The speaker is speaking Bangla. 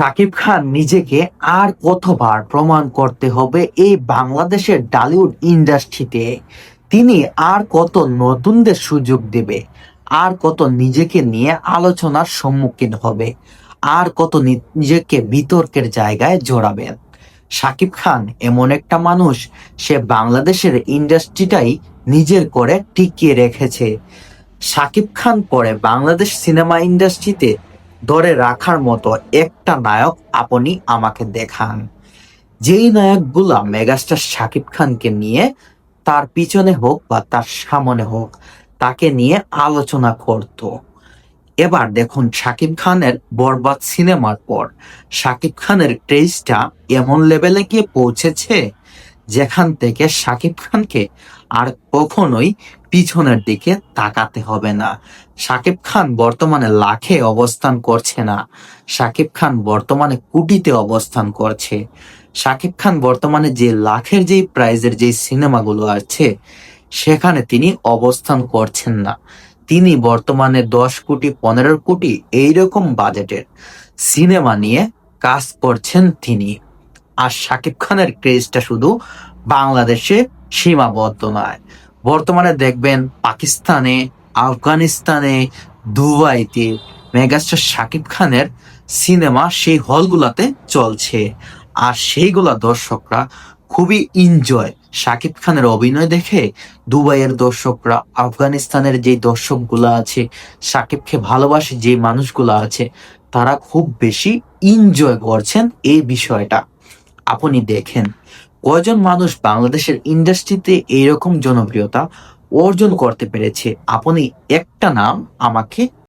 শাকিব খান নিজেকে আর কতবার প্রমাণ করতে হবে এই বাংলাদেশের টলিউড ইন্ডাস্ট্রিতে? তিনি আর কত নতুনদের সুযোগ দেবে? আর কত নিজেকে নিয়ে আলোচনার সম্মুখীন হবে? আর কত নিজেকে বিতর্কের জায়গায় জড়াবেন? শাকিব খান এমন একটা মানুষ, সে বাংলাদেশের ইন্ডাস্ট্রিটাই নিজের করে টিকিয়ে রেখেছে। শাকিব খান পরে বাংলাদেশ সিনেমা ইন্ডাস্ট্রিতে ধরে রাখার মতো একটা নায়ক আপনি আমাকে দেখান, যেই নায়কগুলা মেগাস্টার শাকিব খানকে নিয়ে তার পিছনে হোক বা তার সামনে হোক তাকে নিয়ে আলোচনা করত। এবার দেখুন, শাকিব খানের বরবাদ সিনেমার পর শাকিব খানের ক্রেজটা এমন লেভেলে গিয়ে পৌঁছেছে, যেখান থেকে শাকিব খানকে আর কখনোই পিছনের দিকে তাকাতে হবে না। শাকিব খান বর্তমানে লাখে অবস্থান করছে না, শাকিব খান বর্তমানে কোটিতে অবস্থান করছে। শাকিব খান বর্তমানে যে লাখের যেই প্রাইজের যেই সিনেমাগুলো আছে সেখানে তিনি অবস্থান করছেন না। তিনি বর্তমানে 10 কোটি 15 কোটি এইরকম বাজেটের সিনেমা নিয়ে কাজ করছেন তিনি। আর শাকিব খানের ক্রেজটা শুধু বাংলাদেশে সীমাবদ্ধ নয়, বর্তমানে দেখবেন পাকিস্তানে, আফগানিস্তানে, দুবাইতে মেগাস্টার শাকিব খানের সিনেমা সেই হলগুলাতে চলছে। আর সেইগুলা দর্শকরা খুবই এনজয় শাকিব খানের অভিনয় দেখে। দুবাইয়ের দর্শকরা, আফগানিস্তানের যে দর্শকগুলা আছে, শাকিবকে ভালোবাসে যে মানুষগুলা আছে, তারা খুব বেশি এনজয় করছেন এই বিষয়টা। আপনি দেখেন কয়জন মানুষ বাংলাদেশের ইন্ডাস্ট্রিতে এইরকম জনপ্রিয়তা অর্জন করতে পেরেছে। আপনি একটা নাম আমাকে